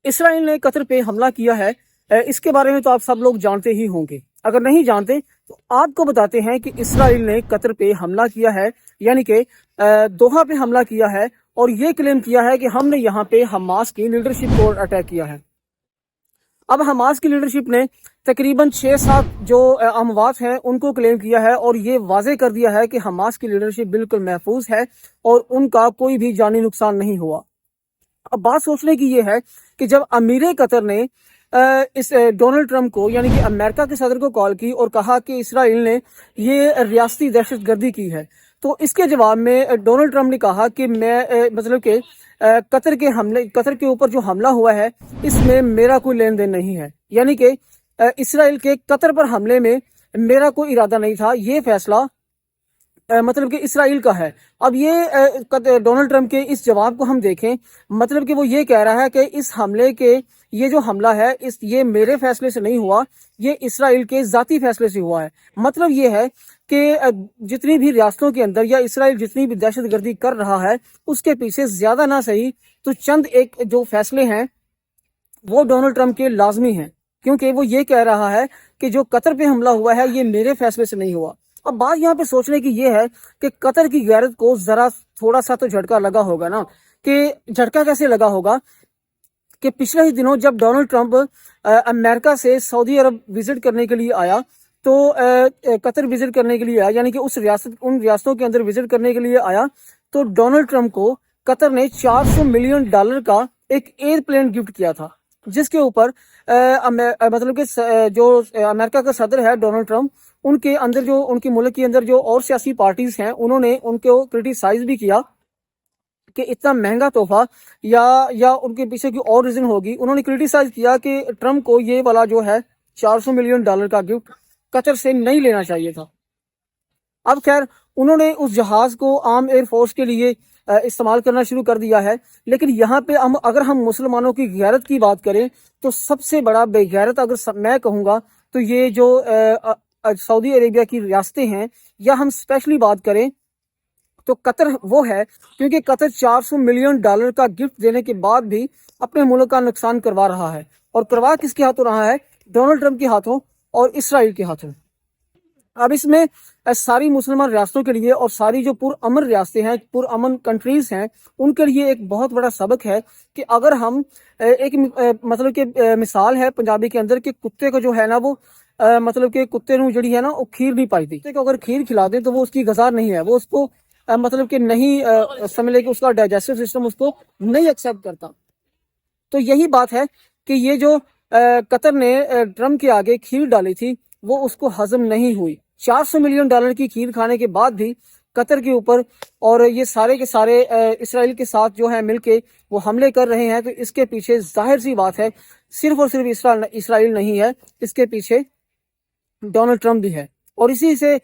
اسرائیل نے قطر پہ حملہ کیا ہے، اس کے بارے میں تو آپ سب لوگ جانتے ہی ہوں گے۔ اگر نہیں جانتے تو آپ کو بتاتے ہیں کہ اسرائیل نے قطر پہ حملہ کیا ہے، یعنی کہ دوحہ پہ حملہ کیا ہے، اور یہ کلیم کیا ہے کہ ہم نے یہاں پہ حماس کی لیڈرشپ کو اٹیک کیا ہے۔ اب حماس کی لیڈرشپ نے تقریباً 6-7 جو اموات ہیں ان کو کلیم کیا ہے، اور یہ واضح کر دیا ہے کہ حماس کی لیڈرشپ بالکل محفوظ ہے اور ان کا کوئی بھی جانی نقصان نہیں ہوا۔ اب بات سوچنے کی یہ ہے کہ جب امیر قطر نے اس ڈونلڈ ٹرمپ کو، یعنی کہ امریکہ کے صدر کو کال کی اور کہا کہ اسرائیل نے یہ ریاستی دہشت گردی کی ہے، تو اس کے جواب میں ڈونلڈ ٹرمپ نے کہا کہ میں مطلب کہ قطر کے اوپر جو حملہ ہوا ہے اس میں میرا کوئی لین دین نہیں ہے، یعنی کہ اسرائیل کے قطر پر حملے میں میرا کوئی ارادہ نہیں تھا، یہ فیصلہ مطلب کہ اسرائیل کا ہے۔ اب یہ ڈونلڈ ٹرمپ کے اس جواب کو ہم دیکھیں، مطلب کہ وہ یہ کہہ رہا ہے کہ اس حملے کے یہ جو حملہ ہے یہ میرے فیصلے سے نہیں ہوا، یہ اسرائیل کے ذاتی فیصلے سے ہوا ہے۔ مطلب یہ ہے کہ جتنی بھی ریاستوں کے اندر یا اسرائیل جتنی بھی دہشت گردی کر رہا ہے اس کے پیچھے زیادہ نہ صحیح تو چند ایک جو فیصلے ہیں وہ ڈونلڈ ٹرمپ کے لازمی ہیں، کیونکہ وہ یہ کہہ رہا ہے کہ جو قطر پہ حملہ ہوا ہے یہ میرے فیصلے سے نہیں ہوا۔ اب بات یہاں پہ سوچنے کی یہ ہے کہ قطر کی غیرت کو ذرا تھوڑا سا تو جھٹکا لگا ہوگا نا، کہ جھٹکا کیسے لگا ہوگا کہ پچھلے ہی دنوں جب ڈونلڈ ٹرمپ امریکہ سے سعودی عرب وزٹ کرنے کے لیے آیا تو قطر وزٹ کرنے کے لیے آیا، یعنی کہ ان ریاستوں کے اندر وزٹ کرنے کے لیے آیا، تو ڈونلڈ ٹرمپ کو قطر نے $400 ملین کا ایک ایئر پلین گفٹ کیا تھا، جس کے اوپر مطلب کہ جو امریکہ کا صدر ہے ڈونلڈ ٹرمپ، ان کے اندر جو ان کے ملک کے اندر جو اور سیاسی پارٹیز ہیں انہوں نے ان کو کرٹیسائز بھی کیا کہ اتنا مہنگا تحفہ یا ان کے پیچھے کی اور ریزن ہوگی۔ انہوں نے کرٹیسائز کیا کہ ٹرمپ کو یہ والا جو ہے $400 ملین کا گفٹ قطر سے نہیں لینا چاہیے تھا۔ اب خیر انہوں نے اس جہاز کو عام ایئر فورس کے لیے استعمال کرنا شروع کر دیا ہے، لیکن یہاں پہ اگر ہم مسلمانوں کی غیرت کی بات کریں تو سب سے بڑا بے غیرت اگر میں کہوں گا تو یہ جو سعودی عربیہ کی ریاستیں ہیں، یا ہم اسپیشلی بات کریں تو قطر وہ ہے، کیونکہ قطر $400 ملین کا گفٹ دینے کے بعد بھی اپنے ملک کا نقصان کروا رہا ہے، اور کروا کس کے ہاتھوں رہا ہے؟ ڈونلڈ ٹرمپ کے ہاتھوں اور اسرائیل کے ہاتھوں۔ اب اس میں ساری مسلمان ریاستوں کے لیے اور ساری جو پرامن ریاستیں ہیں، پرامن کنٹریز ہیں، ان کے لیے ایک بہت بڑا سبق ہے کہ اگر ہم ایک مطلب کہ مثال ہے پنجابی کے اندر کہ کتے کو جو ہے نا وہ مطلب کہ کتے نو جڑی ہے نا وہ کھیر نہیں پائی تھی، کہ اگر کھیر کھلا دیں تو وہ اس کی غذا نہیں ہے، وہ اس کو مطلب کہ نہیں سمجھ لے کہ اس کا ڈائجسٹو سسٹم اس کو نہیں ایکسیپٹ کرتا۔ تو یہی بات ہے کہ یہ جو قطر نے ٹرمپ کے آگے کھیر ڈالی تھی وہ اس کو ہضم نہیں ہوئی۔ $400 ملین کی کھیر کھانے کے بعد بھی قطر کے اوپر اور یہ سارے کے سارے اسرائیل کے ساتھ جو ہے مل کے وہ حملے کر رہے ہیں، تو اس کے پیچھے ظاہر سی بات ہے صرف اور صرف اسرائیل نہیں ہے، اس کے پیچھے ڈونلڈ ٹرمپ بھی ہے۔ اور اسی سے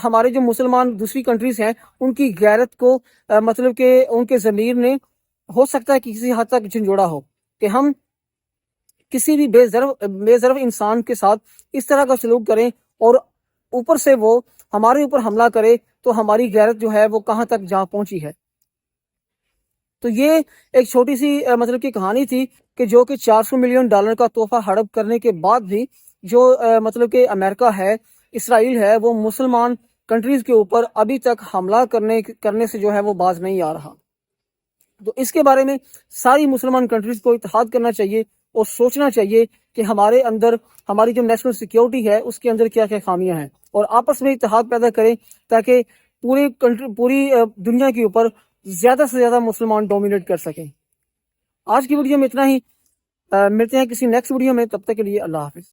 ہمارے جو مسلمان دوسری کنٹریز ہیں ان کی غیرت کو مطلب کہ ان کے ضمیر نے ہو سکتا ہے کہ کسی حد تک جھنجھوڑا ہو کہ ہم کسی بھی بے ضرف انسان کے ساتھ اس طرح کا سلوک کریں اور اوپر سے وہ ہمارے اوپر حملہ کرے تو ہماری غیرت جو ہے وہ کہاں تک جا پہنچی ہے۔ تو یہ ایک چھوٹی سی مطلب کی کہانی تھی کہ جو کہ $400 ملین کا تحفہ ہڑپ کرنے کے بعد بھی جو مطلب کہ امریکہ ہے، اسرائیل ہے، وہ مسلمان کنٹریز کے اوپر ابھی تک حملہ کرنے سے جو ہے وہ باز نہیں آ رہا۔ تو اس کے بارے میں ساری مسلمان کنٹریز کو اتحاد کرنا چاہیے اور سوچنا چاہیے کہ ہمارے اندر ہماری جو نیشنل سیکیورٹی ہے اس کے اندر کیا کیا خامیاں ہیں، اور آپس میں اتحاد پیدا کریں تاکہ پوری دنیا کے اوپر زیادہ سے زیادہ مسلمان ڈومینیٹ کر سکیں۔ آج کی ویڈیو میں اتنا ہی، ملتے ہیں کسی نیکسٹ ویڈیو میں، تب تک کے لیے اللہ حافظ۔